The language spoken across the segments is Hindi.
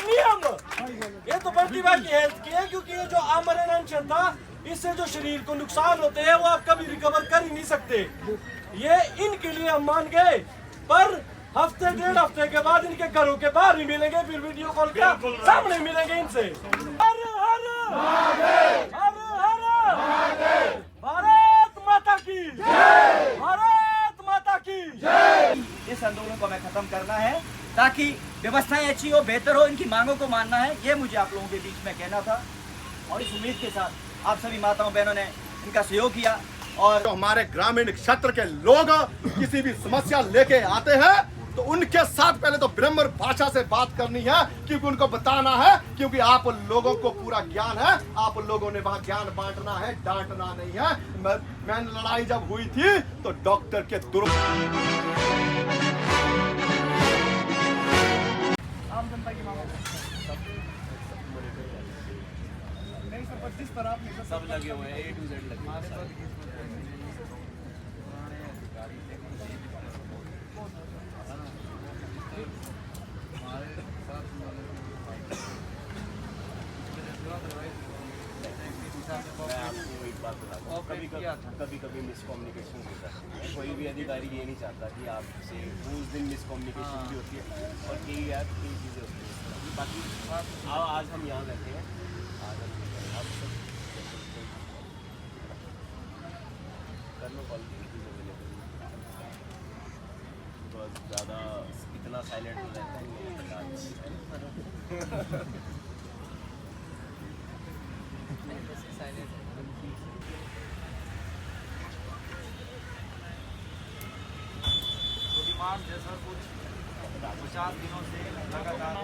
नियम, ये तो प्रतिभा की हेल्थ की है, क्योंकि ये जो आमरण अनशन था, इससे जो शरीर को नुकसान होते हैं वो आप कभी रिकवर कर ही नहीं सकते। ये इनके लिए हम मान गए, पर हफ्ते डेढ़ हफ्ते के बाद इनके घरों के बाहर ही मिलेंगे, फिर वीडियो कॉल के सामने मिलेंगे इनसे। हर हर हर हर भारत माता की जय, भारत माता की जय। इस आंदोलन को हमें खत्म करना है ताकि व्यवस्थाएं अच्छी हो, बेहतर हो। इनकी मांगों को मानना है, ये मुझे आप लोगों के बीच में कहना था। और इस उम्मीद के साथ आप सभी माताओं बहनों ने इनका सहयोग किया। और तो हमारे ग्रामीण क्षेत्र के लोग किसी भी समस्या लेके आते हैं तो उनके साथ पहले तो ब्रह्म भाषा से बात करनी है, क्योंकि उनको बताना है, क्योंकि आप लोगों को पूरा ज्ञान है, आप लोगों ने वहां ज्ञान बांटना है, डांटना नहीं है। मैंने लड़ाई जब हुई थी तो डॉक्टर के आम जनता की मांगों सब लगे हुए हैं, A to Z लगे हुए हैं। मैं आपको एक बात बताता हूँ, कभी कभी मिसकम्युनिकेशन होता है। कोई भी अधिकारी ये नहीं चाहता कि आपसे उस दिन मिसकम्युनिकेशन भी होती है और कई चीज़ें होती हैं। बाकी आज हम यहाँ बैठे हैं, आज हम सब कर लो कॉल, बहुत ज़्यादा इतना साइलेंट हो रहता है। डिमांड है सर कुछ 50 दिनों से लगातार।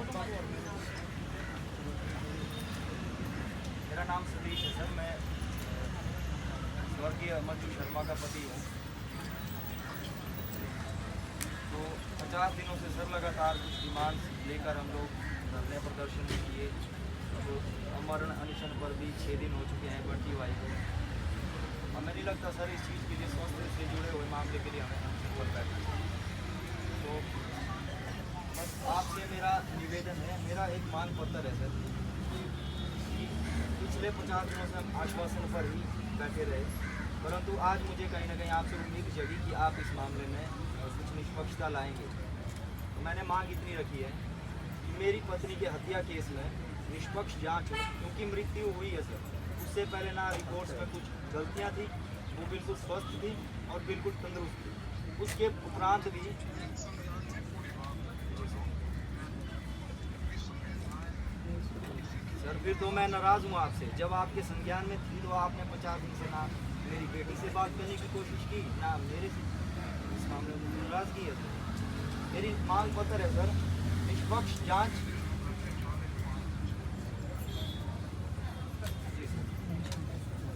मेरा नाम सतीश है सर, मैं स्वर्गीय मंजू शर्मा का पति हूँ। तो 50 दिनों से सर लगातार कुछ डिमांड लेकर हम लोग धरने प्रदर्शन किए। तो अमरण अनशन पर भी 6 दिन हो चुके हैं बढ़ती हुई को। हमें नहीं लगता सर इस चीज़ के लिए स्वास्थ्य से जुड़े हुए मामले के लिए हमें अनशन पर बैठना। तो बस आपसे मेरा निवेदन है, मेरा एक मांग पत्र है सर कि पिछले 50 दिनों से हम आश्वासन पर ही बैठे रहे, परंतु आज मुझे कहीं ना कहीं आपसे उम्मीद जगी कि आप इस मामले में कुछ निष्पक्षता लाएंगे। तो मैंने मांग इतनी रखी है कि मेरी पत्नी के हत्या केस में निष्पक्ष जांच हो, क्योंकि मृत्यु हुई है सर। उससे पहले ना रिपोर्ट्स में कुछ गलतियां थी, वो बिल्कुल स्वस्थ थी और बिल्कुल तंदुरुस्त थी। उसके उपरांत भी सर फिर तो मैं नाराज़ हूँ आपसे। जब आपके संज्ञान में थी तो आपने 50 दिन से ना मेरी बेटी से बात करने की कोशिश की, ना मेरे से। इस मामले में नाराज़गी है सर। मेरी मांग पत्र है सर, निष्पक्ष जांच।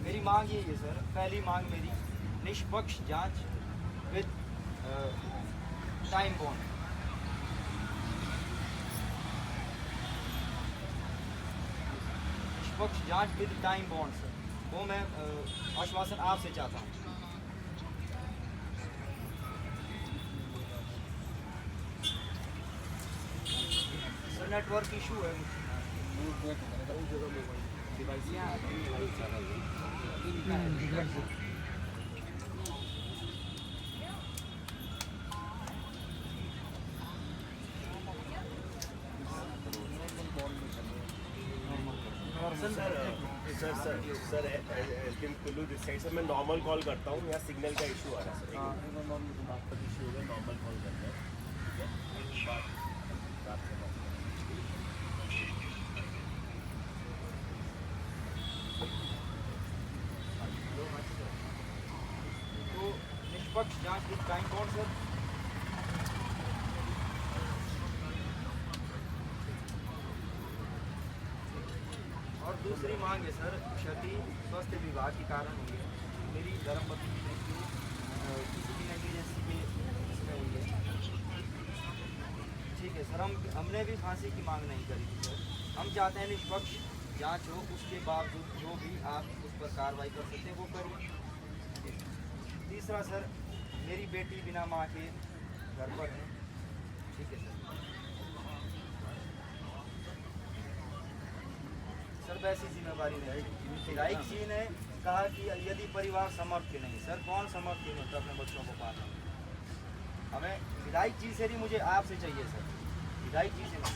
मेरी मांग यही है सर, पहली मांग मेरी निष्पक्ष जांच विद टाइम बॉन्ड। निष्पक्ष जांच विद टाइम बॉन्ड सर, वो मैं आश्वासन आपसे चाहता हूँ। सर नेटवर्क इशू है। सर एल्किन कुल्लू दिस साइड से मैं नॉर्मल कॉल करता हूँ, यहाँ सिग्नल का इशू आ रहा है सर। इशू होगा, नॉर्मल कॉल करते हैं। तो निष्पक्ष जांच विद टाइम बॉन्ड सर। और दूसरी मांग है सर, क्षति स्वास्थ्य विभाग के कारण हुई है। मेरी धर्मपत्नी की मृत्यु किसी भी नेग्लिजेंसी के इसमें हुई है। ठीक है सर, हमने भी फांसी की मांग नहीं करी थी सर। हम चाहते हैं निष्पक्ष जांच हो, उसके बावजूद जो भी आप उस पर कार्रवाई कर सकते हैं वो करिए। तीसरा सर, मेरी बेटी बिना माँ के घर पर है। ठीक है सर। सर वैसी जिम्मेवारी नहीं। विधायक जी ने कहा कि यदि परिवार समर्थ्य नहीं, सर कौन समर्थ्य नहीं होता अपने बच्चों को पालना। हमें विधायक जी से नहीं, मुझे आपसे चाहिए सर, विधायक जी से नहीं।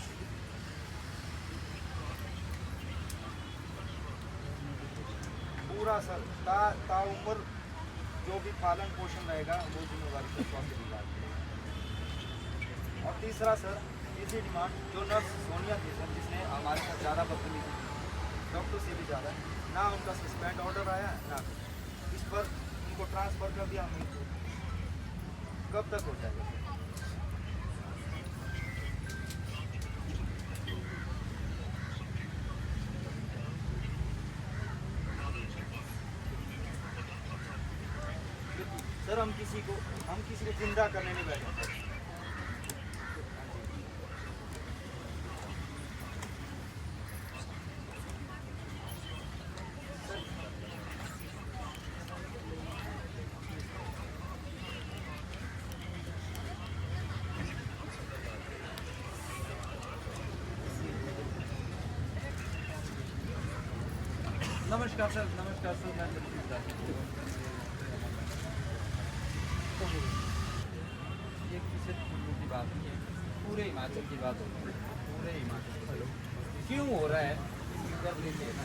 पूरा सर ता उम्र जो भी पालन पोषण रहेगा वो जिम्मेवारी सर स्वास्थ्य विभाग की। और तीसरा सर तीसरी डिमांड, जो नर्स सोनिया थी सर, जिसने हमारे साथ ज़्यादा बदतमीजी की, डॉक्टर से भी ज़्यादा, ना उनका सस्पेंड ऑर्डर आया ना इस पर उनको ट्रांसफ़र कर दिया। हमें कब तक हो जाएगा सर? सर हम किसी को जिंदा करने नहीं बैठे सर। नमस्कार सर, नमस्कार सर। मैं ये किसी कुल्लू की बात नहीं है, पूरे हिमाचल की बात हो रही है। पूरे हिमाचल क्यों हो रहा है?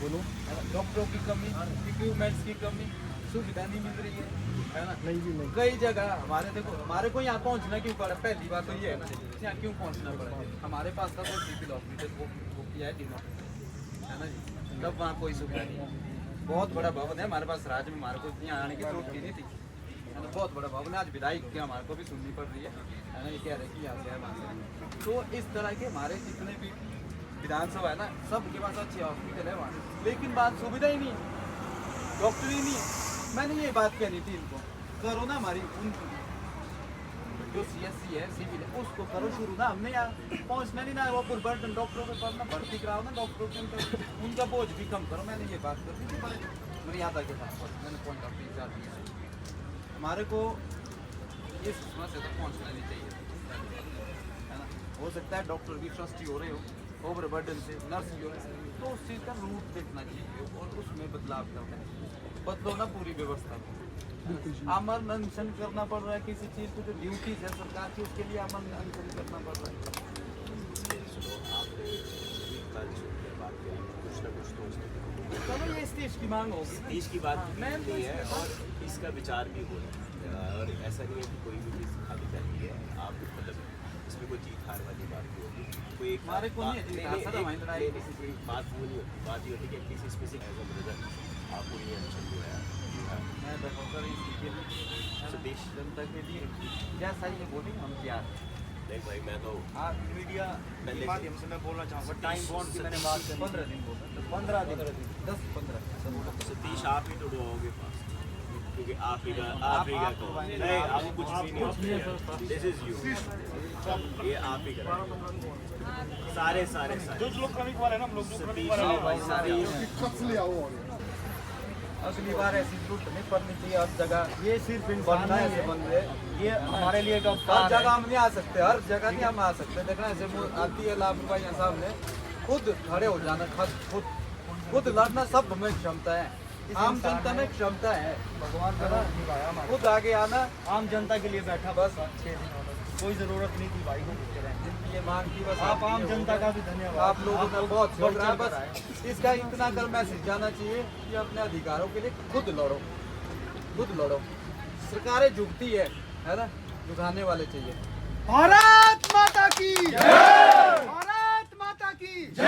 बोलो। डॉक्टरों की कमी, इक्विपमेंट्स की कमी, सुविधा नहीं मिल रही है ना? नहीं। कई जगह हमारे को यहाँ पहुँचना क्यों पड़ा? पहली बात तो ये है ना, यहाँ क्यों पहुँचना पड़ा? हमारे पास था वो सिविल हॉस्पिटल, वो किया है डिनर, है ना जी, तब वहाँ कोई सुविधा नहीं है। बहुत बड़ा भवन है हमारे पास राज्य में, हमारे को यहाँ आने की जरूरत नहीं थी, है ना? बहुत बड़ा भवन है। आज विधायक की हमारे को भी सुननी पड़ रही है ना? ये कह रहे कि यहाँ से है वहाँ से। तो इस तरह के हमारे जितने भी विधानसभा है ना, सबके पास अच्छे हॉस्पिटल है वहाँ, लेकिन बात सुविधा ही नहीं है, डॉक्टर ही नहीं है। मैंने ये बात कहनी थी इनको, करो ना हमारी उनकी जो CSC है सिविल है उसको करो शुरू ना। हमने यहाँ पहुँचना नहीं ना, वो बर्डन डॉक्टरों में पढ़ना, भर्ती कराओ ना डॉक्टरों के, उनका बोझ भी कम करो। मैंने ये बात कर दी थी बड़े मर्यादा के साथ, मैंने पॉइंट ऑफ व्यू चार दिया। हमारे को इस समस्या तक पहुँचना नहीं चाहिए, है ना? हो सकता है डॉक्टर भी ट्रस्टी हो रहे हो, ओवर बर्डन से नर्स भी हो रहे, तो उस चीज़ का रूट देखना चाहिए और उसमें बदलाव करना है। बदलो ना पूरी व्यवस्था को। अमन अनशन करना पड़ रहा है किसी चीज़ को, जो ड्यूटीज है सरकार की, उसके लिए अमन अनशन करना पड़ रहा है। चलो ये इस देश की मांग होगी, देश की बात नहीं है और इसका विचार भी हो रहा है। और ऐसा नहीं है कि कोई भी चीज़ खाली करनी है, आप मतलब इसमें कोई जीत हार वाली बात नहीं होगी। कोई एक हमारे को नहीं बात वो नहीं होती, बात ये होती है कि एटलीस्ट स्पेसिफिक आपको ये अनशन जो है मैं बताऊँगा इसके लिए देश जनता के लिए जैसा ये बोले हम क्या देख भाई। मैं तो मीडिया के माध्यम से मैं बोलना चाहूँगा, टाइम बॉन्ड की मैंने बात की 15 दिन बोला, 15 दिन 10-15 सतीश आप ही तो आओगे पास, क्योंकि आप ही का नहीं, आप कुछ भी नहीं होते। दिस इज यू, ये आप ही का सारे जो लोग क्रमिक वाले ना हम लोग सारे। अगली बार ऐसी जरूरत नहीं पड़नी चाहिए हर जगह, ये सिर्फ इंसान है बन रहे, ये हमारे लिए का हर जगह हम नहीं आ सकते, हर जगह नहीं हम आ सकते। देखना ऐसे आती है लापरवाही सामने, खुद खड़े हो जाना, खुद लड़ना सब में क्षमता है, आम जनता में क्षमता है। भगवान का निभाया हमारा, खुद आगे आना, आम जनता के लिए बैठा बस 6 दिन हो गए, कोई ज़रूरत नहीं थी भाई को भूखे रहने। ये मांग की बस आप आम जनता का भी धन्यवाद, आप लोगों ने बहुत छोड़ रहा है। बस इसका इतना कर मैसेज जाना चाहिए कि अपने अधिकारों के लिए खुद लड़ो। सरकारें झुकती है ना, झुकाने वाले चाहिए। भारत माता की जय, भारत माता की जय।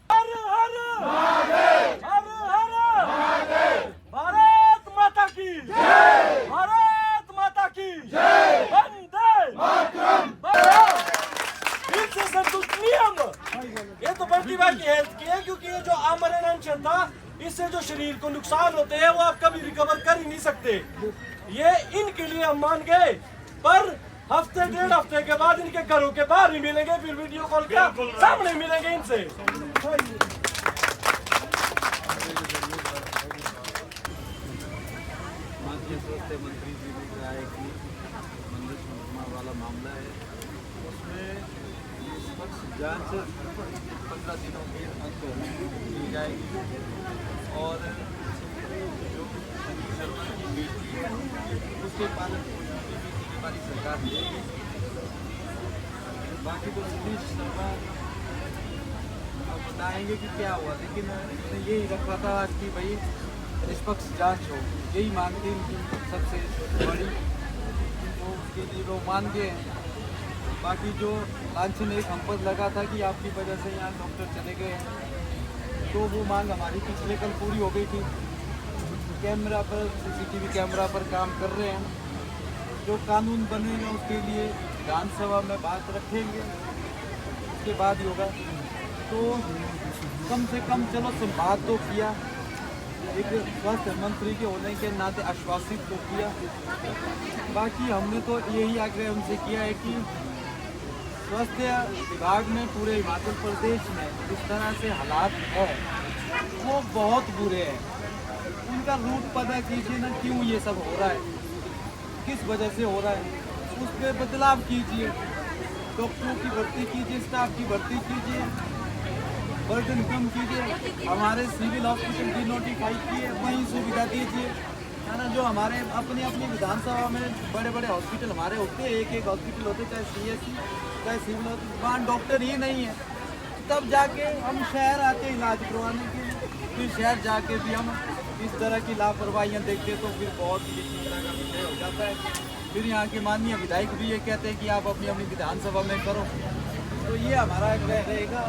हर हर महादेव, हर हर महादेव, भारत माता की जय, भारत माता की जय, वंदे मातरम। फिर से संतुष्ट नियम, ये तो प्रतिभा की हेल्थ की है, क्योंकि ये जो आमरण अनशन था, इससे जो शरीर को नुकसान होते हैं वो आप कभी रिकवर कर ही नहीं सकते। ये इनके लिए हम मान गए, पर हफ्ते 1.5 हफ्ते के बाद इनके घरों के बाहर ही मिलेंगे, फिर वीडियो कॉल के सामने मिलेंगे इनसे। माननीय स्वास्थ्य मंत्री जी ने कहा है कि मंदिर वाला मामला है, उसमें जांच 15 दिनों के अंदर की जाएगी और जो संजू शर्मा की बेटी है उसके पालन की हमारी सरकार देगी। बाकी तो सतीश शर्मा बताएंगे कि क्या हुआ, लेकिन उन्होंने यही रखा था कि भाई निष्पक्ष जांच हो, यही मांग थी उनकी सबसे बड़ी, तो उसके लिए वो मान गए हैं। बाकी जो लांछन एक हम पर लगा था कि आपकी वजह से यहाँ डॉक्टर चले गए हैं, तो वो मांग हमारी पिछले कल पूरी हो गई थी। कैमरा पर CCTV कैमरा पर काम कर रहे हैं, जो कानून बनेगा उसके लिए विधानसभा में बात रखेंगे, उसके बाद ही होगा। तो कम से कम चलो संवाद तो किया, एक स्वास्थ्य मंत्री के होने के नाते आश्वासित तो किया। बाकी हमने तो यही आग्रह उनसे किया है कि स्वास्थ्य विभाग में पूरे हिमाचल प्रदेश में जिस तरह से हालात है वो बहुत बुरे हैं। उनका रूट पता कीजिए ना, क्यों ये सब हो रहा है, किस वजह से हो रहा है, उस पर बदलाव कीजिए, डॉक्टरों की भर्ती कीजिए, स्टाफ की भर्ती कीजिए, बर्डन कम कीजिए, हमारे सिविल हॉस्पिटल भी नोटिफाई किए, वहीं सुविधा दीजिए, है ना। जो हमारे अपनी अपनी विधानसभा में बड़े बड़े हॉस्पिटल हमारे होते हैं, एक हॉस्पिटल होते, चाहे CSC चाहे सिविल हॉस्पिटल, वहाँ डॉक्टर ही नहीं है, तब जाके हम शहर आते इलाज करवाने के लिए। फिर शहर जाके भी हम इस तरह की लापरवाहियाँ देखते तो फिर बहुत ही चिंता का विषय हो जाता है। फिर यहाँ के माननीय विधायक भी ये कहते हैं कि आप अपनी अपनी विधानसभा में करो। तो ये हमारा आग्रह रहेगा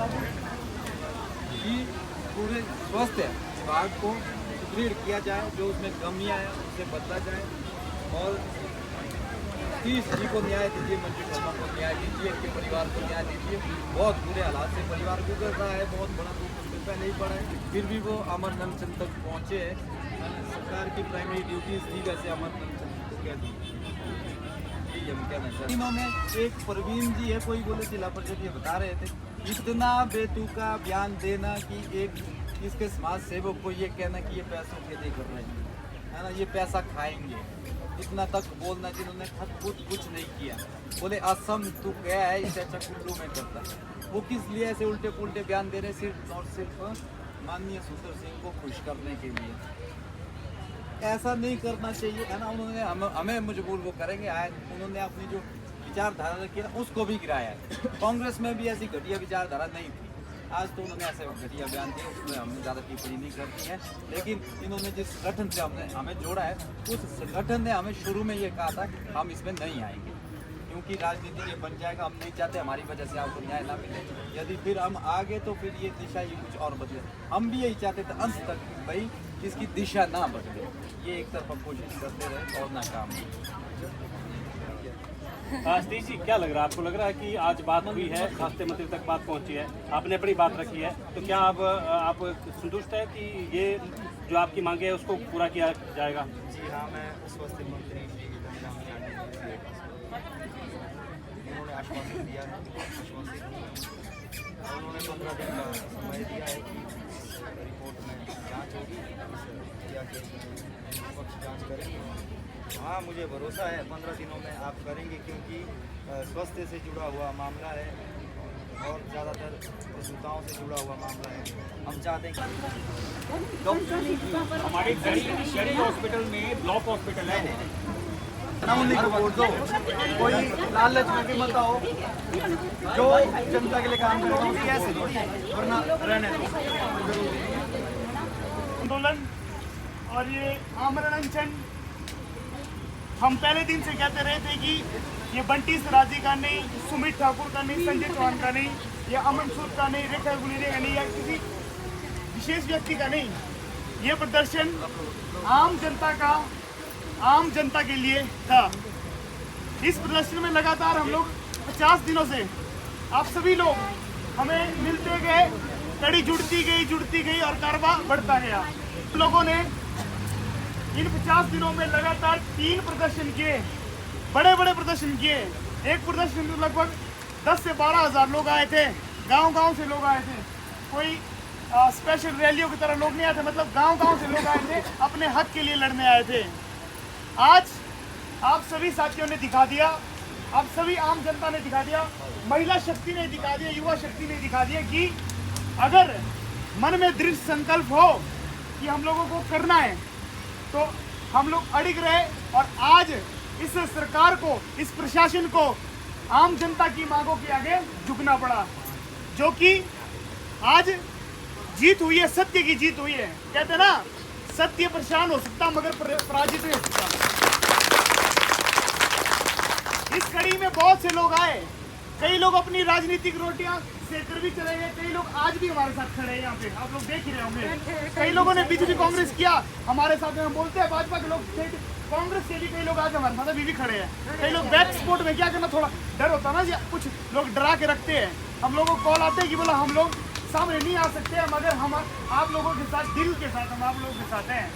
कि पूरे स्वास्थ्य विभाग को सुदृढ़ किया जाए, जो उसमें कमियाँ हैं उससे बदला जाए, और सतीश जी को न्याय दीजिए, मंजू शर्मा को न्याय दीजिए, इनके परिवार को न्याय दीजिए। बहुत बुरे हालात से परिवार गुजर रहा है, बहुत बड़ा दुख पहले ही पड़ा है, फिर भी वो अमर अनशन तक पहुँचे हैं। सरकार की प्राइमरी ड्यूटीज थी वैसे अमर अनशन को क्या दी, यही हम कहना चाहते हैं। इन्होंने एक प्रवीण जी है, कोई बोले जिला परिषद, ये बता रहे थे इतना बेतुका बयान देना कि एक इसके समाज सेवक को ये कहना कि ये पैसों के लिए कर रहे हैं, है ना, ये पैसा खाएंगे, इतना तक बोलना जिन्होंने खुद कुछ नहीं किया। बोले असम तू गया है, इससे अच्छा कुल्लू में करता। वो किस लिए ऐसे उल्टे पुल्टे बयान दे रहे, सिर्फ और सिर्फ माननीय सुंदर सिंह को खुश करने के लिए। ऐसा नहीं करना चाहिए, है ना। उन्होंने हमें मजबूर वो करेंगे, आज उन्होंने अपनी जो विचारधारा रखी है उसको भी गिराया है। कांग्रेस में भी ऐसी घटिया विचारधारा नहीं थी, आज तो उन्होंने ऐसे घटिया बयान दिए, उसमें हमने ज़्यादा टिप्पणी नहीं करनी है। लेकिन इन्होंने जिस संगठन से हमें जोड़ा है, उस संगठन ने हमें शुरू में ये कहा था हम इसमें नहीं आएंगे, क्योंकि राजनीति ये बन जाएगा, हम नहीं चाहते हमारी वजह से आपको न्याय ना मिले। यदि फिर हम आगे तो फिर ये दिशा ये कुछ और बदले। हम भी यही चाहते थे अंत तक भाई इसकी दिशा ना बदले, ये एक तरफा कोशिश करते रहे और नाकाम। सतीश जी, क्या लग रहा है आपको? लग रहा है कि आज बात हुई है, स्वास्थ्य मंत्री तक बात पहुंची है, आपने अपनी बात रखी है, तो क्या अब आप संतुष्ट है कि ये जो आपकी मांगे है उसको पूरा किया जाएगा? जी हाँ, मैं स्वास्थ्य मंत्री जी उन्होंने आश्वासन दिया है, उन्होंने 15 दिन का समय दिया है कि रिपोर्ट में जांच होगी, निष्पक्ष जांच करेंगे। हाँ, मुझे भरोसा है 15 दिनों में आप करेंगे, क्योंकि स्वास्थ्य से जुड़ा हुआ मामला है और ज़्यादातर प्रसूताओं से जुड़ा हुआ मामला है। हम चाहते हैं कि हमारे शहरी हॉस्पिटल में ब्लॉक हॉस्पिटल है, उन्हीं को वोट दो, कोई लालच में भी मत आओ, जो जनता के लिए काम कर रहा है ऐसे, वरना रहने दो। आंदोलन और ये आमरण अनशन हम पहले दिन से कहते रहे थे कि ये बंटी सराजी का नहीं, सुमित ठाकुर का नहीं, संजय चौहान का नहीं, या अमन सूद का नहीं, रेखा गुलेरिया का नहीं, या किसी विशेष व्यक्ति का नहीं। ये प्रदर्शन आम जनता के लिए था। इस प्रदर्शन में लगातार हम लोग 50 दिनों से आप सभी लोग हमें मिलते गए, कड़ी जुड़ती गई और कारवा बढ़ता गया। लोगों ने इन 50 दिनों में लगातार 3 प्रदर्शन किए, बड़े बड़े प्रदर्शन किए। एक प्रदर्शन में लगभग 10 से 12 हज़ार लोग आए थे, गांव-गांव से लोग आए थे। कोई स्पेशल रैलियों की तरह लोग नहीं आए थे, मतलब गांव-गांव से लोग आए थे, अपने हक के लिए लड़ने आए थे। आज आप सभी साथियों ने दिखा दिया, अब सभी आम जनता ने दिखा दिया, महिला शक्ति ने दिखा दिया, युवा शक्ति ने दिखा दिया कि अगर मन में दृढ़ संकल्प हो कि हम लोगों को करना है तो हम लोग अड़िग रहे। और आज इस सरकार को, इस प्रशासन को आम जनता की मांगों के आगे झुकना पड़ा, जो कि आज जीत हुई है, सत्य की जीत हुई है। कहते हैं ना, सत्य परेशान हो सकता मगर पराजित नहीं हो सकता। इस कड़ी में बहुत से लोग आए, कई लोग अपनी राजनीतिक रोटियां सेकर भी चले गए, कई लोग आज भी हमारे साथ खड़े हैं यहाँ पे, आप लोग देख ही रहे होंगे। कई लोगों ने बीजेपी कांग्रेस किया हमारे साथ, हम बोलते हैं भाजपा के लोग, कांग्रेस के भी कई लोग आज हमारे साथ अभी भी खड़े हैं। कई लोग बैक स्पोर्ट में क्या करना, थोड़ा डर होता ना, कुछ लोग डरा के रखते हैं। हम लोगों को कॉल आते हैं कि बोला हम लोग सामने नहीं आ सकते हैं, मगर हम आप लोगों के साथ, दिल के साथ हम आप लोगों के साथ हैं।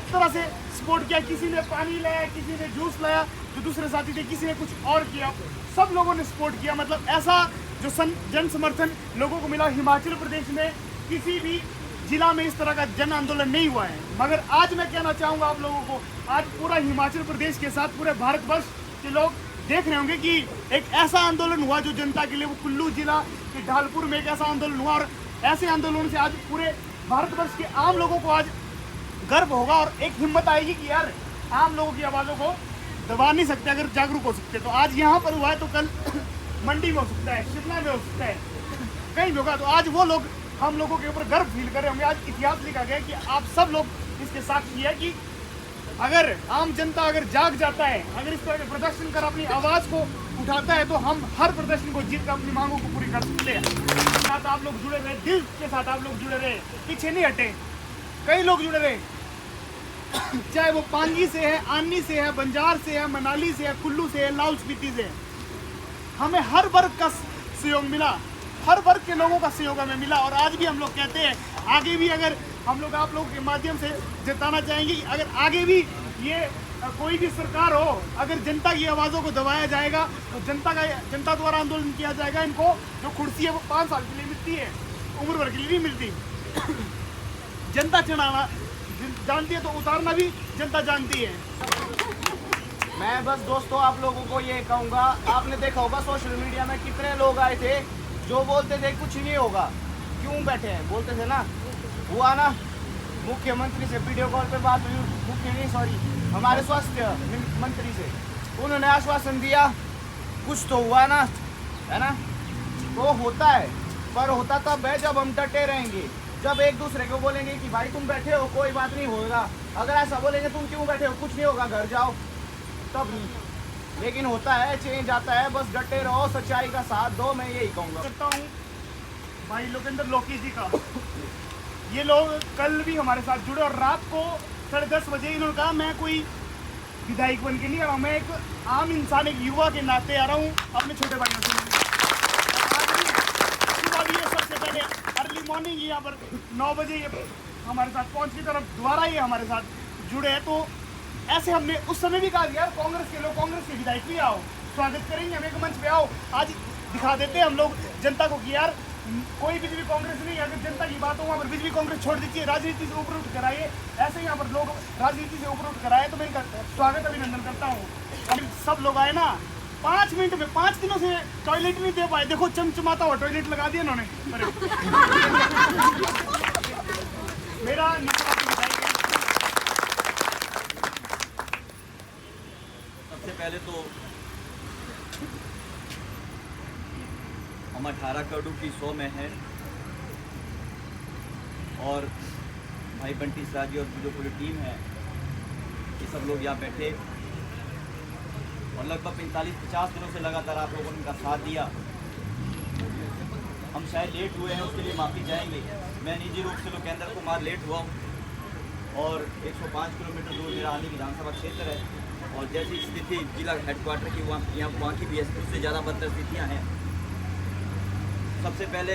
इस तरह से सपोर्ट किया, किसी ने पानी लाया, किसी ने जूस लाया, जो दूसरे साथी थे किसी ने कुछ और किया, सब लोगों ने सपोर्ट किया। मतलब ऐसा जो जन समर्थन लोगों को मिला, हिमाचल प्रदेश में किसी भी जिला में इस तरह का जन आंदोलन नहीं हुआ है। मगर आज मैं कहना चाहूँगा आप लोगों को, आज पूरा हिमाचल प्रदेश के साथ पूरे भारतवर्ष के लोग देख रहे होंगे कि एक ऐसा आंदोलन हुआ जो जनता के लिए, वो कुल्लू जिला के ढालपुर में एक ऐसा आंदोलन हुआ। और ऐसे आंदोलन से आज पूरे भारतवर्ष के आम लोगों को आज गर्व होगा और एक हिम्मत आएगी कि यार आम लोगों की आवाज़ों को दबा नहीं सकते अगर जागरूक हो सकते। तो आज यहाँ पर हुआ है तो कल मंडी में हो सकता है, शिमला में हो सकता है, कहीं भी होगा। तो आज वो लोग हम लोगों के ऊपर गर्व फील कर रहे होंगे। आज इतिहास लिखा गया कि आप सब लोग इसके साक्षी है कि अगर आम जनता अगर जाग जाता है, अगर इस तरह के प्रदर्शन कर अपनी आवाज़ को उठाता है, तो हम हर प्रदर्शन को जीत कर अपनी मांगों को पूरी कर सकते हैं। साथ आप लोग जुड़े रहे, दिल के साथ आप लोग जुड़े रहे, पीछे नहीं हटे, कई लोग जुड़े रहे, चाहे वो पांगी से है, आनी से है, बंजार से है, मनाली से है, कुल्लू से है, लाहौल स्पीति से है। हमें हर वर्ग का सहयोग मिला, हर वर्ग के लोगों का सहयोग हमें मिला। और आज भी हम लोग कहते हैं, आगे भी अगर हम लोग आप लोगों के माध्यम से जताना चाहेंगे कि अगर आगे भी ये कोई भी सरकार हो, अगर जनता की आवाज़ों को दबाया जाएगा तो जनता द्वारा आंदोलन किया जाएगा। इनको जो कुर्सी है वो 5 साल के लिए मिलती है, उम्र भर के लिए नहीं मिलती। जनता चढ़ाना जानती है तो उतारना भी जनता जानती है। मैं बस दोस्तों आप लोगों को ये कहूँगा, आपने देखा होगा सोशल मीडिया में कितने लोग आए थे जो बोलते थे कुछ नहीं होगा, क्यों बैठे हैं, बोलते थे ना। हुआ ना, मुख्यमंत्री से वीडियो कॉल पे बात हुई, हमारे स्वास्थ्य मंत्री से, उन्होंने आश्वासन दिया, कुछ तो हुआ ना, है ना। तो होता है, पर होता तब है जब हम डटे रहेंगे, जब एक दूसरे को बोलेंगे कि भाई तुम बैठे हो कोई बात नहीं होगा, अगर ऐसा बोलेंगे तुम क्यों बैठे हो कुछ नहीं होगा घर जाओ, तब नहीं। लेकिन होता है, चेंज आता है, बस डटे रहो, सच्चाई का साथ दो, मैं यही कहूँगा। करता हूँ भाई लोकेंद्र लोकी जी का, ये लोग कल भी हमारे साथ जुड़े और रात को 10:30 बजे इन्होंने कहा मैं कोई विधायक बन के नहीं आ रहा हूँ, मैं एक आम इंसान, एक युवा के नाते आ रहा हूँ अपने छोटे भाइयों से। सबसे पहले अर्ली मॉर्निंग यहाँ पर 9 बजे ये हमारे साथ पहुँच की तरफ दोबारा ये हमारे साथ जुड़े हैं। तो ऐसे हमने उस समय भी कहा यार कांग्रेस के लोग, कांग्रेस के विधायक भी आओ, स्वागत करेंगे, हम एक मंच पे आओ, आज दिखा देते हैं हम लोग जनता को कि यार कोई बीजेपी कांग्रेस नहीं, अगर जनता की बात हो वहाँ पर बीजेपी कांग्रेस छोड़ दीजिए, राजनीति से ऊपर उठ कर आइए। ऐसे यहाँ पर लोग राजनीति से ऊपर उठ कर आए तो मैं इनका स्वागत अभिनंदन करता हूँ। सब लोग आए ना 5 मिनट में, 5 दिनों से टॉयलेट नहीं दे पाए, देखो चमचमाता हुआ टॉयलेट लगा दिया इन्होंने। मेरा सबसे पहले तो हम 18 करोड़ की 100 में है और भाई बंटी सराजी और जो पूरी टीम है ये सब लोग यहाँ बैठे और लगभग 45-50 दिनों से लगातार आप लोगों ने इनका साथ दिया। हम शायद लेट हुए हैं, उसके लिए माफ़ी चाहेंगे। मैं निजी रूप से लोकेंद्र कुमार लेट हुआ हूँ और 105 किलोमीटर दूर मेरा आनी विधानसभा क्षेत्र है और जैसी स्थिति जिला हेडक्वार्टर की वहाँ की भी से ज़्यादा बदतर स्थितियाँ हैं। सबसे पहले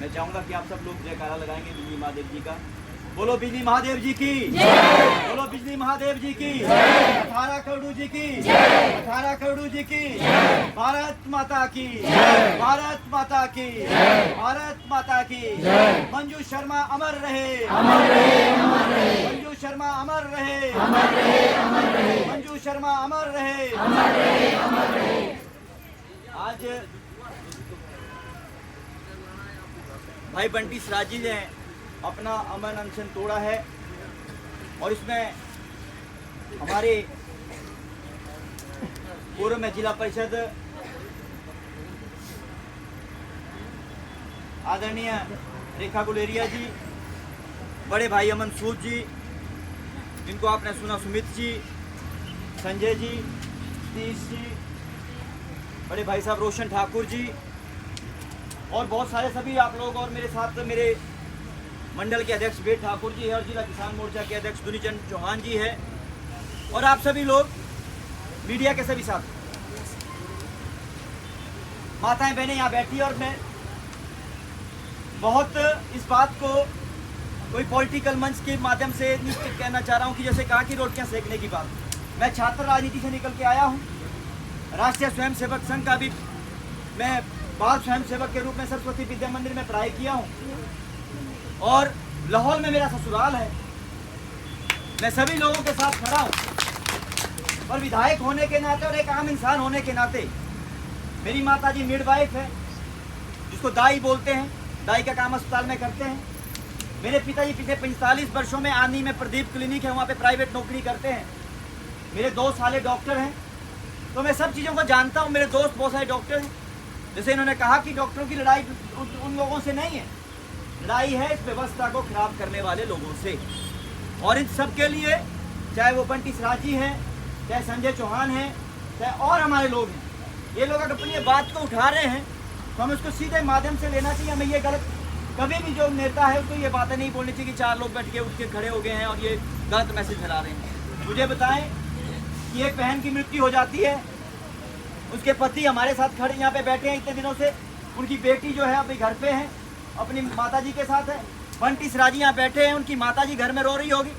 मैं चाहूँगा कि आप सब लोग जयकारा लगाएंगे बिजली महादेव जी का। बोलो बिजली महादेव जी की, बोलो बिजली महादेव जी की, 18 करोड़ जी की, 18 करोड़ जी की, भारत माता की, भारत माता की, भारत माता की। मंजू शर्मा अमर रहे, अमर रहे, अमर रहे। मंजू शर्मा अमर रहे, अमर रहे, अमर रहे। मंजू शर्मा अमर रहे, अमर रहे, अमर रहे। आज भाई बंटी सराज जी ने अपना अमन अनशन तोड़ा है और इसमें हमारे पूर्व में जिला परिषद आदरणीय रेखा गुलेरिया जी, बड़े भाई अमन सूद जी, जिनको आपने सुना, सुमित जी, संजय जी, सतीश जी, बड़े भाई साहब रोशन ठाकुर जी और बहुत सारे सभी आप लोग, और मेरे साथ मेरे मंडल के अध्यक्ष वेद ठाकुर जी है और जिला किसान मोर्चा के अध्यक्ष दुनीचंद चौहान जी है और आप सभी लोग मीडिया के सभी साथ, माताएं बहनें यहाँ बैठी और मैं बहुत इस बात को कोई पॉलिटिकल मंच के माध्यम से निश्चित कहना चाह रहा हूँ कि जैसे कहा कि रोटियां सेकने की बात, मैं छात्र राजनीति से निकल के आया हूँ। राष्ट्रीय स्वयंसेवक संघ का भी मैं बाल स्वयंसेवक के रूप में सरस्वती विद्या मंदिर में पढ़ाई किया हूँ और लाहौर में मेरा ससुराल है। मैं सभी लोगों के साथ खड़ा हूँ, पर विधायक होने के नाते और एक आम इंसान होने के नाते मेरी माता जी मिडवाइफ है, जिसको दाई बोलते हैं, दाई का काम अस्पताल में करते हैं। मेरे पिताजी पिछले 45 वर्षों में आनी में प्रदीप क्लिनिक है, वहाँ पे प्राइवेट नौकरी करते हैं। मेरे 2 साले डॉक्टर हैं, तो मैं सब चीज़ों को जानता हूँ। मेरे दोस्त बहुत सारे डॉक्टर हैं। जैसे इन्होंने कहा कि डॉक्टरों की लड़ाई उन लोगों से नहीं है, लड़ाई है इस व्यवस्था को खराब करने वाले लोगों से। और इन सब के लिए चाहे वो बंटी सराज जी हैं, चाहे संजय चौहान हैं, चाहे और हमारे लोग हैं, ये लोग अगर अपनी बात को उठा रहे हैं तो हमें उसको सीधे माध्यम से लेना चाहिए। हमें ये गलत, कभी भी जो नेता है उसको ये बातें नहीं बोलनी चाहिए कि 4 लोग बैठ के उठ के खड़े हो गए हैं और ये गलत मैसेज फैला रहे हैं। मुझे बताएं कि एक बहन की मृत्यु हो जाती है, उसके पति हमारे साथ खड़े यहाँ पे बैठे हैं इतने दिनों से, उनकी बेटी जो है अभी घर पे है, अपनी माताजी के साथ है। बंटी सराज यहाँ बैठे हैं, उनकी माताजी घर में रो रही होगी,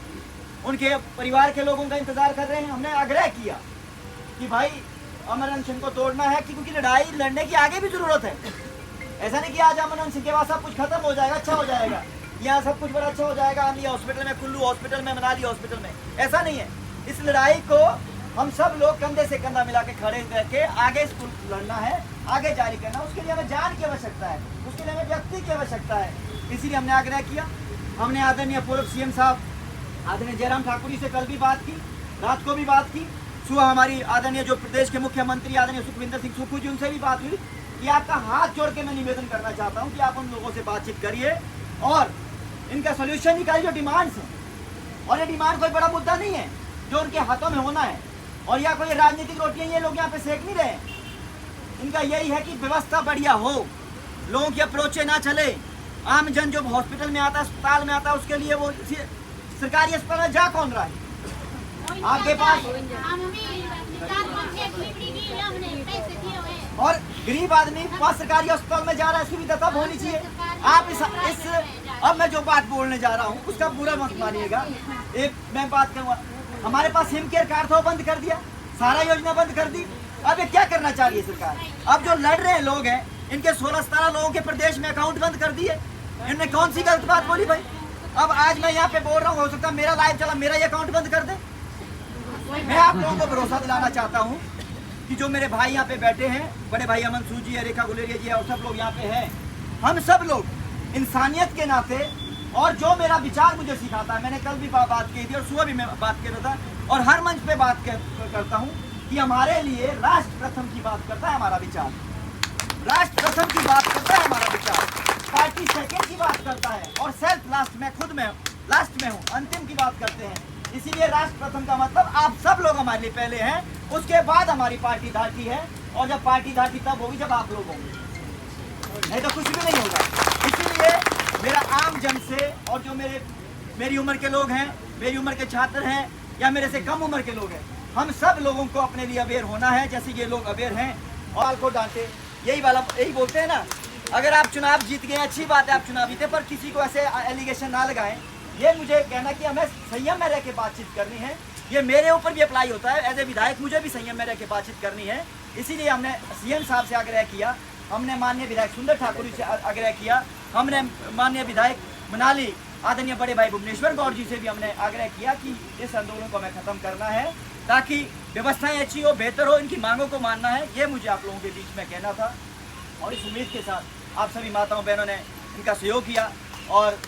उनके परिवार के लोगों का इंतजार कर रहे हैं। हमने आग्रह किया कि भाई अमन अनशन को तोड़ना है, क्योंकि लड़ाई लड़ने की आगे भी जरूरत है। ऐसा नहीं कि आज अमन अनशन के बाद सब कुछ खत्म हो जाएगा, अच्छा हो जाएगा, यहाँ सब कुछ बड़ा अच्छा हो जाएगा, आलिया हॉस्पिटल में, कुल्लू हॉस्पिटल में, मनाली हॉस्पिटल में, ऐसा नहीं है। इस लड़ाई को हम सब लोग कंधे से कंधा मिला के खड़े करके आगे इसको लड़ना है, आगे जारी करना। उसके लिए हमें जान की आवश्यकता है, उसके लिए हमें व्यक्ति की आवश्यकता है। इसीलिए हमने आग्रह किया। हमने आदरणीय पूर्व सीएम साहब आदरणीय जयराम ठाकुर जी से कल भी बात की, रात को भी बात की, सुबह हमारी आदरणीय जो प्रदेश के मुख्यमंत्री आदरणीय सुखविंदर सिंह सुक्खू जी, उनसे भी बात हुई कि आपका हाथ जोड़ के मैं निवेदन करना चाहता हूं कि आप उन लोगों से बातचीत करिए और इनका सोल्यूशन निकालिए, जो डिमांड्स हैं। और ये डिमांड कोई बड़ा मुद्दा नहीं है जो उनके हाथों में होना है, और या कोई राजनीतिक रोटियां ये लोग यहाँ पे सेक नहीं रहे। इनका यही है कि व्यवस्था बढ़िया हो, लोगों की अप्रोचे ना चले। आम जन जो हॉस्पिटल में आता है, अस्पताल में आता है, उसके लिए वो सरकारी अस्पताल में जा कौन रहा है? आपके पास और गरीब आदमी पास सरकारी अस्पताल में जा रहा है, सुविधा तब होनी चाहिए। आप इस अब मैं जो बात बोलने जा रहा हूँ उसका बुरा मत मानिएगा। एक मैं बात करूँगा, हमारे पास हिम केयर कार्ड था, वो बंद कर दिया, सारा योजना बंद कर दी। अब ये क्या करना चाह रही है सरकार? अब जो लड़ रहे हैं लोग हैं, इनके 16-17 लोगों के प्रदेश में अकाउंट बंद कर दिए। इन्होंने कौन सी गलत बात बोली भाई? अब आज मैं यहाँ पे बोल रहा हूँ, हो सकता है मेरा लाइव चला, मेरा ये अकाउंट बंद कर दे। मैं आप लोगों को भरोसा दिलाना चाहता हूँ कि जो मेरे भाई यहाँ पे बैठे हैं, बड़े भाई अमन सूद जी है, रेखा गुलेरिया जी है, और सब लोग यहाँ पे हैं, हम सब लोग इंसानियत के नाते, और जो मेरा विचार मुझे सिखाता है, मैंने कल भी बात की थी और सुबह भी मैं बात कर रहा था और हर मंच पे बात करता हूँ कि हमारे लिए राष्ट्र प्रथम की बात करता है हमारा विचार, राष्ट्र प्रथम की बात करता है हमारा विचार, पार्टी सेकेंड की बात करता है और सेल्फ लास्ट में, खुद में लास्ट में हूँ, अंतिम की बात करते हैं। इसीलिए राष्ट्र प्रथम का मतलब आप सब लोग हमारे लिए पहले हैं, उसके बाद हमारी पार्टी धाटी है, और जब पार्टी धाटी तब होगी जब आप लोग होंगे, नहीं तो कुछ भी नहीं होगा। इसीलिए मेरा आम जन से, और जो मेरी उम्र के लोग हैं, मेरी उम्र के छात्र हैं या मेरे से कम उम्र के लोग हैं, हम सब लोगों को अपने लिए अवेयर होना है, जैसे ये लोग अवेयर हैं। और को डांटे, यही बोलते हैं ना, अगर आप चुनाव जीत गए अच्छी बात है, आप चुनाव जीते, पर किसी को ऐसे एलिगेशन ना लगाएं। ये मुझे कहना कि हमें संयम में रह के बातचीत करनी है, ये मेरे ऊपर भी अप्लाई होता है। एज ए विधायक मुझे भी संयम में रह के बातचीत करनी है। इसीलिए हमने सीएम साहब से आग्रह किया, हमने माननीय विधायक सुंदर ठाकुर जी से आग्रह किया, हमने माननीय विधायक मनाली आदरणीय बड़े भाई भुवनेश्वर गौड़ जी से भी हमने आग्रह किया कि इस आंदोलन को हमें खत्म करना है। ताकि व्यवस्थाएं अच्छी हो, बेहतर हो, इनकी मांगों को मानना है, ये मुझे आप लोगों के बीच में कहना था। और इस उम्मीद के साथ आप सभी माताओं बहनों ने इनका सहयोग किया और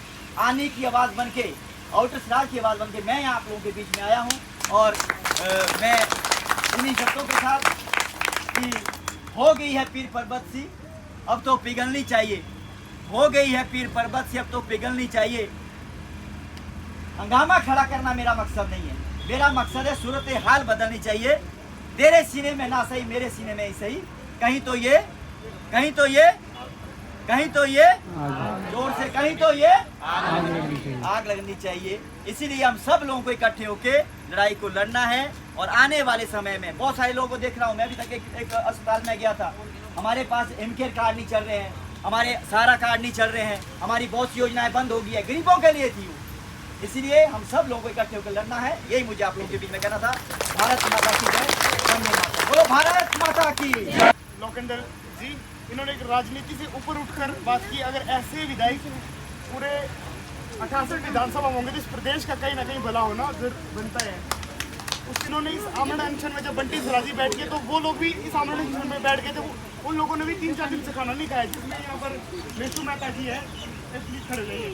आने की आवाज़ बन के, आउटर सिराज की आवाज़ बन के मैं यहाँ आप लोगों के बीच में आया हूँ। और मैं इन्हीं शब्दों के साथ कि हो गई है पीर पर्वत सी, अब तो पिघलनी चाहिए, हो गई है पीर पर्वत सी, अब तो पिघलनी चाहिए। हंगामा खड़ा करना मेरा मकसद नहीं है, मेरा मकसद है सूरत हाल बदलनी चाहिए। तेरे सीने में ना सही, मेरे सीने में ही सही, कहीं तो ये जोर से कहीं तो ये आग लगनी चाहिए। इसीलिए हम सब लोगों को इकट्ठे होकर लड़ाई को लड़ना है। और आने वाले समय में बहुत सारे लोगों को देख रहा हूँ, मैं अभी तक एक अस्पताल में गया था, हमारे पास एमकेयर कार्ड नहीं चल रहे हैं, हमारे सारा कार्ड नहीं चल रहे हैं, हमारी बहुत सी योजनाएं बंद हो गई है, गरीबों के लिए थी वो। इसीलिए हम सब लोगों को इकट्ठे होकर लड़ना है, यही मुझे आप लोगों के बीच में कहना था। भारत माता की जय, वंदे मातरम। बोलो भारत माता की। लोकेंद्र जी, इन्होंने एक राजनीति से ऊपर उठकर बात की। अगर ऐसे विधायक पूरे 68 विधानसभा होंगे तो इस प्रदेश का कहीं ना कहीं भला होना बनता है। उस इन्होंने इस आमरण अनशन में जब बंटी सराजी बैठ गए तो वो लोग भी इस आमरण अनशन में बैठ गए थे। उन लोगों ने भी 3-4 दिन से खाना नहीं खाया, जिसमें यहाँ पर मेसू मेहता जी है, खड़े रहिए,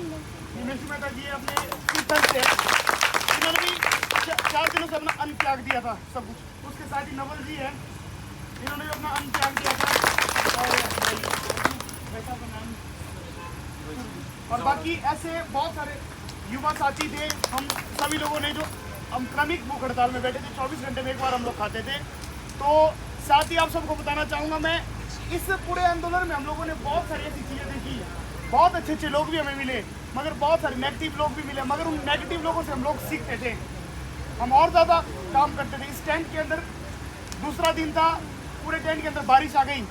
मेसू मेहता जी अपने कीर्तन से इन्होंने भी 4 दिनों से अपना अन्न त्याग दिया था सब कुछ। उसके साथ ही नवल जी है, इन्होंने भी अपना अन्न त्याग दिया था। और बाकी ऐसे बहुत सारे युवा साथी थे। हम सभी लोगों ने जो हम क्रमिक भूख हड़ताल में बैठे थे, 24 घंटे में एक बार हम लोग खाते थे। तो साथ ही आप सबको बताना चाहूँगा, मैं इस पूरे आंदोलन में हम लोगों ने बहुत सारी ऐसी चीज़ें देखी, बहुत अच्छे अच्छे लोग भी हमें मिले, मगर बहुत सारे नेगेटिव लोग भी मिले। मगर उन नेगेटिव लोगों से हम लोग सीखते थे, हम और ज़्यादा काम करते थे। इस टेंट के अंदर दूसरा दिन था, पूरे टेंट के अंदर बारिश आ गई।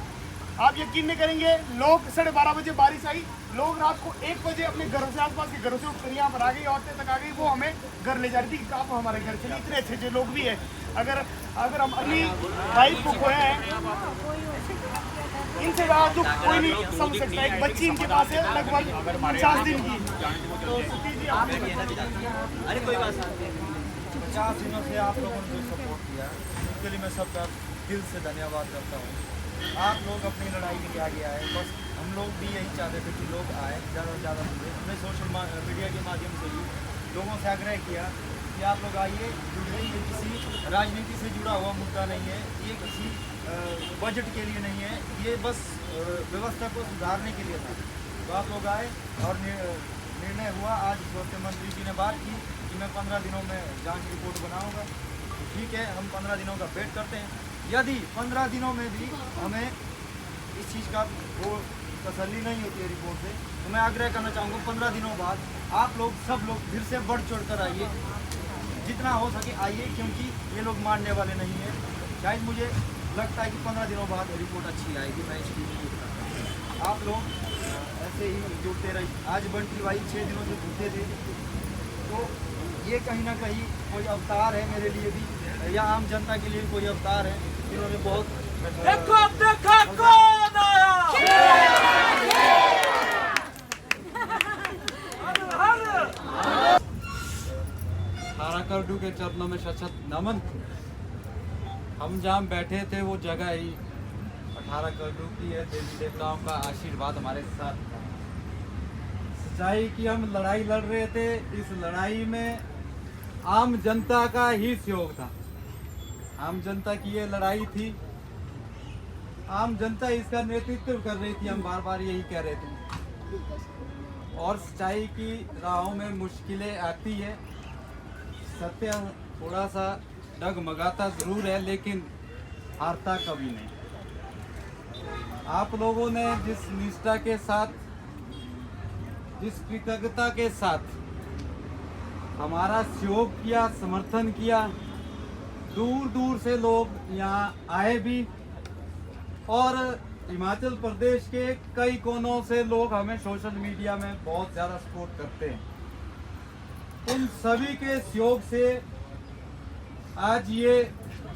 आप यकीन नहीं करेंगे, लोग 12:30 बजे बारिश आई, लोग रात को 1 बजे अपने घरों से, आसपास के घरों से उठकर यहाँ पर आ गई, औरतें तक आ गई, वो हमें घर ले जा रही थी कि आप हमारे घर चलिए। इतने अच्छे अच्छे लोग भी हैं। अगर हम अपनी वाइफ को खोए हैं, इनसे ज़्यादा दुख कोई नहीं समझ सकता। एक बच्ची इनके पास है लगभग 50 दिन की। तो सुखी जी आप अरे कोई बात नहीं, 50 दिनों से आप लोगों ने जो सपोर्ट किया उसके लिए मैं सबका दिल से धन्यवाद करता हूँ। आप लोग अपनी लड़ाई के लिए आगे आए, बस हम लोग भी यही चाहते थे कि लोग आए, ज़्यादा से ज़्यादा जुड़े। हमने सोशल मीडिया के माध्यम से भी लोगों से आग्रह किया कि आप लोग आइए, जुड़िए। ये किसी राजनीति से जुड़ा हुआ मुद्दा नहीं है, ये किसी बजट के लिए नहीं है, ये बस व्यवस्था को सुधारने के लिए था। तो आप लोग आए और निर्णय हुआ। आज स्वास्थ्य मंत्री जी ने बात की कि मैं 15 दिनों में जांच रिपोर्ट बनाऊंगा। ठीक है, हम 15 दिनों का वेट करते हैं। यदि 15 दिनों में भी हमें इस चीज़ का वो तसल्ली नहीं होती है रिपोर्ट से, तो मैं आग्रह करना चाहूँगा 15 दिनों बाद आप लोग सब लोग फिर से बढ़ चढ़ कर आइए, जितना हो सके आइए, क्योंकि ये लोग मानने वाले नहीं हैं। शायद मुझे लगता है कि 15 दिनों बाद रिपोर्ट अच्छी आएगी। मैं इसकी उम्मीद करता हूँ। आप लोग ऐसे ही जुड़ते रहिए। आज बंटी भाई 6 दिनों से जुड़ते थे, तो ये कहीं ना कहीं कोई अवतार है मेरे लिए भी, या आम जनता के लिए कोई अवतार है। इन्होंने बहुत देखो कौन आया। थारा करडू के चरणों में शत नमन। हम जहाँ बैठे थे वो जगह ही 18 करडू की है। देवी देवताओं का आशीर्वाद हमारे साथ था। सच्चाई की हम लड़ाई लड़ रहे थे, इस लड़ाई में आम जनता का ही सहयोग था। आम जनता की ये लड़ाई थी, आम जनता इसका नेतृत्व कर रही थी। हम बार बार यही कह रहे थे। और सच्चाई की राहों में मुश्किलें आती है, सत्य थोड़ा सा डगमगाता जरूर है, लेकिन हारता कभी नहीं। आप लोगों ने जिस निष्ठा के साथ, जिस कृतज्ञता के साथ हमारा सहयोग किया, समर्थन किया, दूर दूर से लोग यहाँ आए भी, और हिमाचल प्रदेश के कई कोनों से लोग हमें सोशल मीडिया में बहुत ज़्यादा सपोर्ट करते हैं। उन सभी के सहयोग से आज ये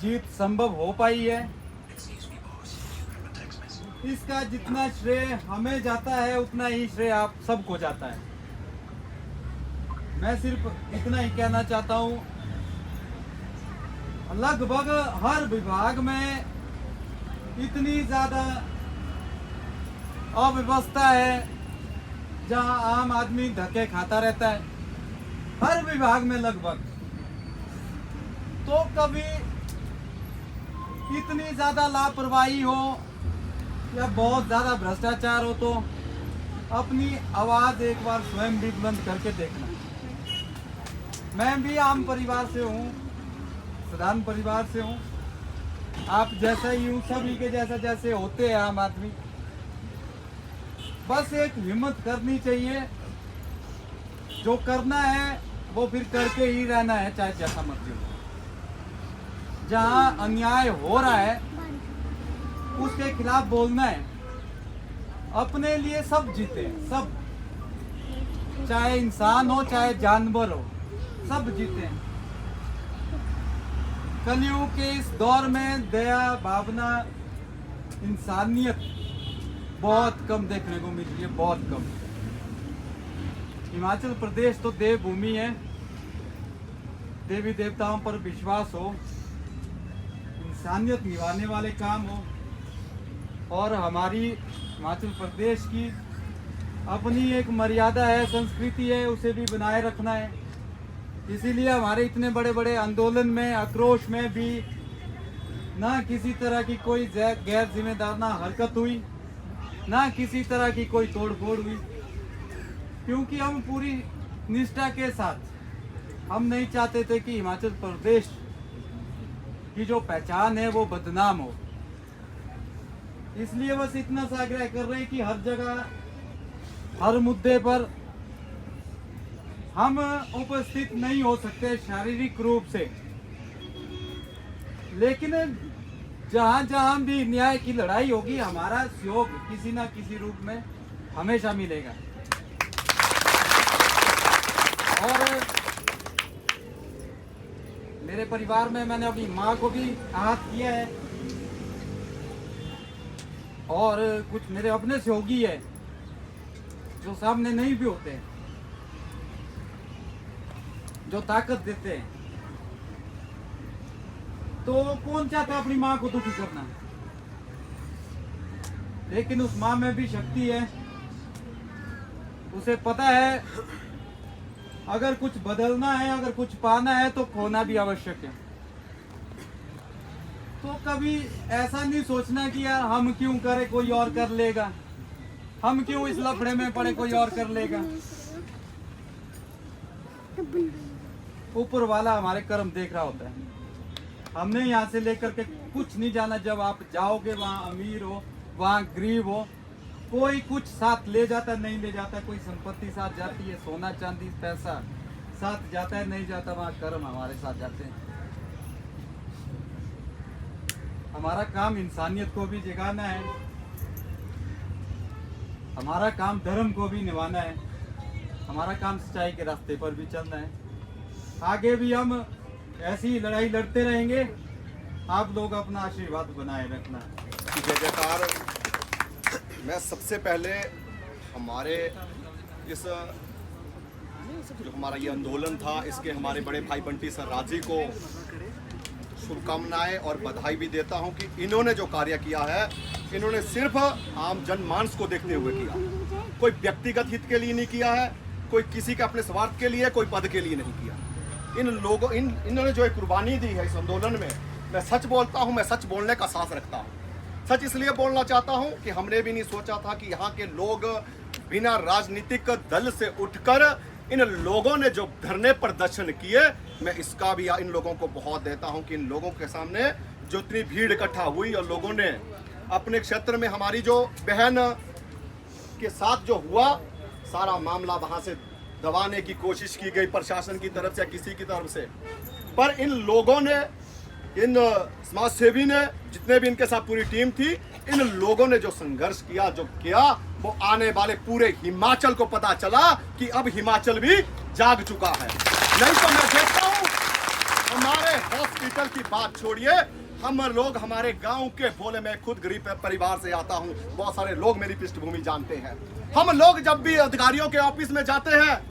जीत संभव हो पाई है। इसका जितना श्रेय हमें जाता है, उतना ही श्रेय आप सबको जाता है। मैं सिर्फ इतना ही कहना चाहता हूँ, लगभग हर विभाग में इतनी ज़्यादा अव्यवस्था है, जहां आम आदमी धक्के खाता रहता है हर विभाग में लगभग। तो कभी इतनी ज़्यादा लापरवाही हो या बहुत ज़्यादा भ्रष्टाचार हो तो अपनी आवाज़ एक बार स्वयं भी बुलंद करके देखना। मैं भी आम परिवार से हूँ, साधारण परिवार से हूँ, आप जैसा ही हूँ, सभी के जैसा जैसे होते हैं आम आदमी। बस एक हिम्मत करनी चाहिए, जो करना है वो फिर करके ही रहना है, चाहे जैसा मर्जी हो। जहाँ अन्याय हो रहा है उसके खिलाफ बोलना है। अपने लिए सब जीते हैं, सब, चाहे इंसान हो चाहे जानवर हो, सब जीते हैं। कलयुग के इस दौर में दया भावना इंसानियत बहुत कम देखने को मिलती है, बहुत कम। हिमाचल प्रदेश तो देवभूमि है, देवी देवताओं पर विश्वास हो, इंसानियत निभाने वाले काम हो, और हमारी हिमाचल प्रदेश की अपनी एक मर्यादा है, संस्कृति है, उसे भी बनाए रखना है। इसीलिए हमारे इतने बड़े बड़े आंदोलन में, आक्रोश में भी ना किसी तरह की कोई गैर जिम्मेदार ना हरकत हुई, ना किसी तरह की कोई तोड़फोड़ हुई, क्योंकि हम पूरी निष्ठा के साथ, हम नहीं चाहते थे कि हिमाचल प्रदेश की जो पहचान है वो बदनाम हो। इसलिए बस इतना सा आग्रह कर रहे हैं कि हर जगह, हर मुद्दे पर हम उपस्थित नहीं हो सकते शारीरिक रूप से, लेकिन जहां जहां भी न्याय की लड़ाई होगी हमारा सहयोग किसी ना किसी रूप में हमेशा मिलेगा। और मेरे परिवार में मैंने अपनी माँ को भी आहत किया है, और कुछ मेरे अपने सहयोगी है जो सामने नहीं भी होते हैं, जो ताकत देते हैं। तो कौन चाहता अपनी माँ को दुखी करना, लेकिन उस माँ में भी शक्ति है, उसे पता है अगर कुछ बदलना है, अगर कुछ पाना है तो खोना भी आवश्यक है। तो कभी ऐसा नहीं सोचना कि यार हम क्यों करें, कोई और कर लेगा, हम क्यों इस लफड़े में पड़े, कोई और कर लेगा। ऊपर वाला हमारे कर्म देख रहा होता है। हमने यहाँ से लेकर के कुछ नहीं जाना। जब आप जाओगे वहाँ अमीर हो, वहाँ गरीब हो, कोई कुछ साथ ले जाता नहीं ले जाता, कोई संपत्ति साथ जाती है, सोना चांदी पैसा साथ जाता है नहीं जाता, वहाँ कर्म हमारे साथ जाते हैं। हमारा काम इंसानियत को भी जगाना है, हमारा काम धर्म को भी निभाना है, हमारा काम सच्चाई के रास्ते पर भी चलना है। आगे भी हम ऐसी लड़ाई लड़ते रहेंगे। आप लोग अपना आशीर्वाद बनाए रखना। जय जयकार। मैं सबसे पहले हमारे इस जो हमारा ये आंदोलन था, इसके हमारे बड़े भाई बंटी सर राजी को शुभकामनाएं और बधाई भी देता हूं कि इन्होंने जो कार्य किया है, इन्होंने सिर्फ आम जनमानस को देखते हुए किया। कोई व्यक्तिगत हित के लिए नहीं किया है, कोई किसी के अपने स्वार्थ के लिए, कोई पद के लिए नहीं किया। इन लोगों इन्होंने जो एक कुर्बानी दी है इस आंदोलन में, मैं सच बोलता हूं, मैं सच बोलने का साहस रखता हूं। सच इसलिए बोलना चाहता हूं कि हमने भी नहीं सोचा था कि यहाँ के लोग बिना राजनीतिक दल से उठकर इन लोगों ने जो धरने प्रदर्शन किए, मैं इसका भी इन लोगों को बहुत देता हूं कि इन लोगों के सामने जो इतनी भीड़ इकट्ठा हुई और लोगों ने अपने क्षेत्र में हमारी जो बहन के साथ जो हुआ, सारा मामला वहां से दबाने की कोशिश की गई प्रशासन की तरफ से या किसी की तरफ से। पर इन लोगों ने, इन समाज सेवी ने, जितने भी इनके साथ पूरी टीम थी, इन लोगों ने जो संघर्ष किया, जो किया, वो आने वाले पूरे हिमाचल को पता चला कि अब हिमाचल भी जाग चुका है। नहीं तो मैं देखता हूँ हमारे हॉस्पिटल की बात छोड़िए, हम लोग हमारे गांव के बोले, मैं खुद गरीब परिवार से आता हूँ, बहुत सारे लोग मेरी पृष्ठभूमि जानते हैं। हम लोग जब भी अधिकारियों के ऑफिस में जाते हैं,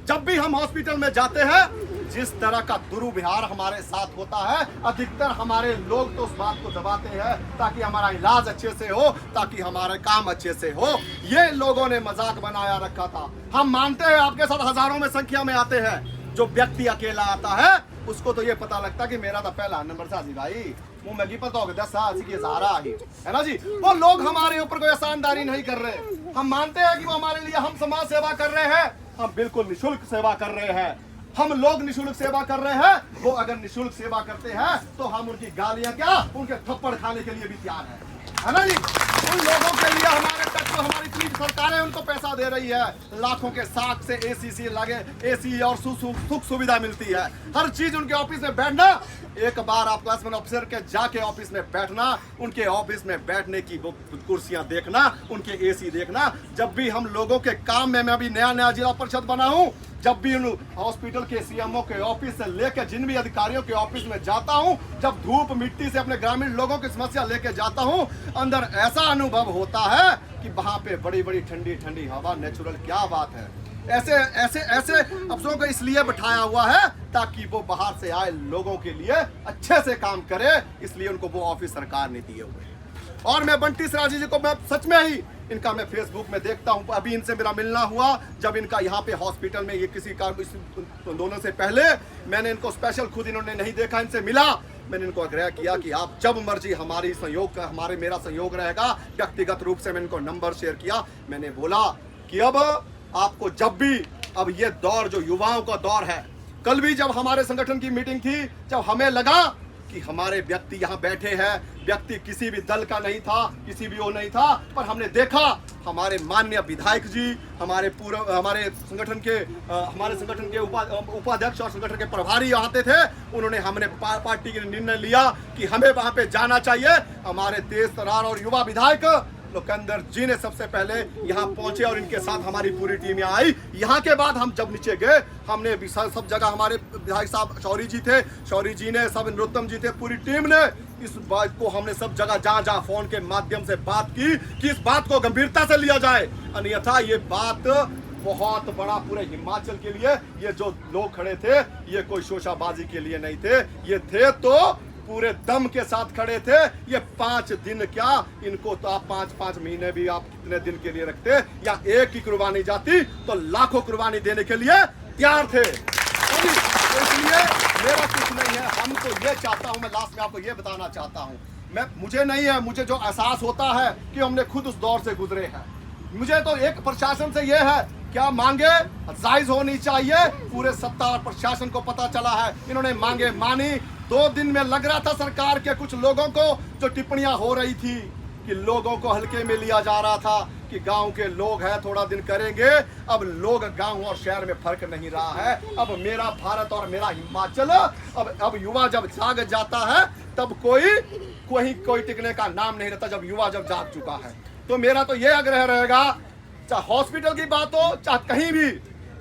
जब भी हम हॉस्पिटल में जाते हैं, जिस तरह का दुर्व्यवहार हमारे साथ होता है, अधिकतर हमारे लोग तो उस बात को दबाते हैं ताकि हमारा इलाज अच्छे से हो, ताकि हमारे काम अच्छे से हो। ये लोगों ने मजाक बनाया रखा था। हम मानते हैं आपके साथ हजारों में संख्या में आते हैं। जो व्यक्ति अकेला आता है उसको तो ये पता लगता है कि मेरा तो पहला नंबर था जी भाई, मुंह में पता होगा 10 साल की सहारा ही है ना जी। वो लोग हमारे ऊपर कोई एहसानदारी नहीं कर रहे। हम मानते हैं कि वो हमारे लिए हम समाज सेवा कर रहे हैं, हम बिल्कुल निःशुल्क सेवा कर रहे हैं। हम लोग निःशुल्क सेवा कर रहे हैं, वो अगर निःशुल्क सेवा करते हैं तो हम उनकी गालियां क्या, उनके थप्पड़ खाने के लिए भी तैयार है ना जी। उन लोगों के लिए हमारे तक तो हमारी इतनी सरकारें उनको पैसा दे रही है, लाखों के साथ से एसी लगे, एसी और सुख सुविधा मिलती है, हर चीज उनके ऑफिस में बैठना। एक बार आप क्लास वन ऑफिसर के जाके ऑफिस में बैठना, उनके ऑफिस में बैठने की वो कुर्सियां देखना, उनके एसी देखना। जब भी हम लोगों के काम में, मैं अभी नया जिला परिषद बना हूं, जब भी उन हॉस्पिटल के सीएमओ के ऑफिस से लेकर जिन भी अधिकारियों के ऑफिस में जाता हूं, जब धूप मिट्टी से अपने ग्रामीण लोगों की समस्या लेकर जाता हूं, अंदर ऐसा अनुभव होता है कि वहां पे बड़ी बड़ी ठंडी ठंडी हवा, नेचुरल, क्या बात है। ऐसे ऐसे ऐसे अफसरों को इसलिए बैठाया हुआ है ताकि वो बाहर से आए लोगों के लिए अच्छे से काम करे, इसलिए उनको वो ऑफिस सरकार ने दिए हुए। और मैं बंटी सराजी जी को मैं सच में ही इनका मैं फेसबुक में देखता हूं, अभी इनसे मेरा मिलना हुआ जब इनका यहाँ पे हॉस्पिटल में, ये किसी का दोनों से पहले मैंने इनको स्पेशल, खुद इन्होंने नहीं देखा, इनसे मिला, मैंने इनको आग्रह किया कि आप जब मर्जी हमारी सहयोग का, मेरा सहयोग रहेगा। व्यक्तिगत रूप से मैंने इनको नंबर शेयर किया। मैंने बोला कि अब आपको जब भी, अब ये दौर जो युवाओं का दौर है, कल भी जब हमारे संगठन की मीटिंग थी, जब हमें लगा कि हमारे व्यक्ति यहाँ बैठे हैं, व्यक्ति किसी भी दल का नहीं था, किसी भी वो नहीं था, पर हमने देखा हमारे माननीय विधायक जी, हमारे संगठन के उपाध्यक्ष और संगठन के प्रभारी आते थे, उन्होंने हमने पार्टी के निर्णय लिया कि हमें वहां पे जाना चाहिए। हमारे तेज तरार और युवा विधायक लोकेंद्र जी ने सबसे पहले यहाँ पहुंचे और इनके साथ हमारी पूरी टीम यहाँ आई। यहाँ के बाद हम जब नीचे गए, हमने सब जगह, हमारे विधायक साहब शौरी जी थे, शौरी जी ने, सब नरोत्तम जी थे, पूरी टीम ने इस बात को, हमने सब जगह जहाँ फोन के माध्यम से बात की कि इस बात को गंभीरता से लिया जाए, अन्यथा ये बात बहुत बड़ा पूरे हिमाचल के लिए, ये जो लोग खड़े थे ये कोई शोशाबाजी के लिए नहीं थे, ये थे तो पूरे दम के साथ खड़े थे। ये 5 दिन क्या, इनको तो आप 5-5 महीने भी आप कितने दिन के लिए रखते, या एक की कुर्बानी जाती तो लाखों कुर्बानी देने के लिए तैयार थे। तो इसलिए मेरा कुछ नहीं है, हम तो ये चाहता हूं, मैं लास्ट में आपको ये बताना चाहता हूं, मुझे नहीं है, मुझे जो एहसास होता है कि हमने खुद उस दौर से गुजरे हैं। मुझे तो एक प्रशासन से ये है, क्या मांगे जायज होनी चाहिए, पूरे सत्ता और प्रशासन को पता चला है, इन्होंने मांगे मानी। 2 दिन में लग रहा था सरकार के कुछ लोगों को, जो टिप्पणियां हो रही थी कि लोगों को हल्के में लिया जा रहा था कि गांव के लोग हैं, थोड़ा दिन करेंगे। अब लोग गांव और शहर में फर्क नहीं रहा है। अब मेरा भारत और मेरा हिमाचल, अब युवा जब जाग जाता है तब कोई टिकने का नाम नहीं रहता, जब युवा जब जाग चुका है। तो मेरा तो ये आग्रह रहेगा, चाहे हॉस्पिटल की बात हो चाहे कहीं भी,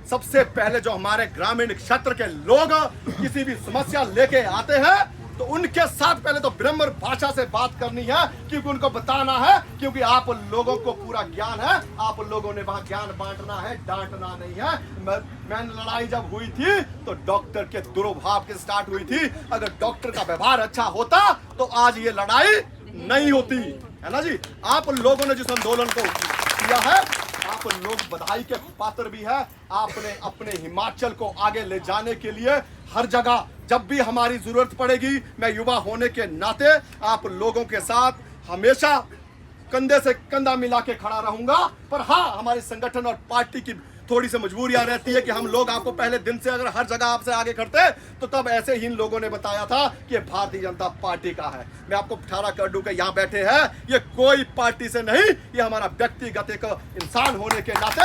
सबसे पहले जो हमारे ग्रामीण क्षेत्र के लोग किसी भी समस्या लेके आते हैं तो उनके साथ पहले तो विनम्र भाषा से बात करनी है, क्योंकि उनको बताना है, क्योंकि आप लोगों को पूरा ज्ञान है, आप लोगों ने वहां ज्ञान बांटना है, डांटना नहीं है। मैं लड़ाई जब हुई थी तो डॉक्टर के दुर्भाव के स्टार्ट हुई थी। अगर डॉक्टर का व्यवहार अच्छा होता तो आज ये लड़ाई नहीं होती, है ना जी। आप लोगों ने जिस आंदोलन को किया है, आप लोग बधाई के पात्र भी है। आपने अपने हिमाचल को आगे ले जाने के लिए हर जगह जब भी हमारी जरूरत पड़ेगी, मैं युवा होने के नाते आप लोगों के साथ हमेशा कंधे से कंधा मिला के खड़ा रहूंगा। पर हाँ, हमारे संगठन और पार्टी की थोड़ी सी मजबूरियां रहती है कि हम लोग आपको पहले दिन से अगर हर जगह आपसे आगे करते तो तब ऐसे ही इन लोगों ने बताया था कि ये भारतीय जनता पार्टी का है। मैं आपको 18 कर दूं कि यहाँ बैठे हैं, ये कोई पार्टी से नहीं, ये हमारा व्यक्तिगत एक इंसान होने के नाते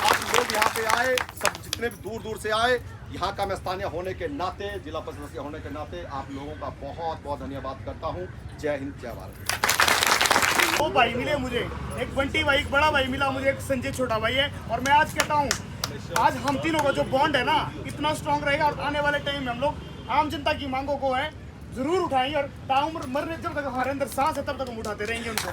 आप लोग यहाँ पे आए, सब जितने भी दूर दूर से आए, यहाँ का मैं स्थानीय होने के नाते, जिला परिषद सदस्य होने के नाते आप लोगों का बहुत बहुत धन्यवाद करता हूँ। जय हिंद, जय भारत। 2 भाई मिले मुझे, एक बंटी भाई, एक बड़ा भाई मिला मुझे, एक संजय छोटा भाई है। और मैं आज कहता हूँ, आज हम तीनों का जो बॉन्ड है ना, इतना स्ट्रांग रहेगा और आने वाले टाइम में हम लोग आम जनता की मांगों को है जरूर उठाएंगे और ताउम्र मरने जब तक हमारे अंदर सांस है तब तक हम उठाते रहेंगे उनको।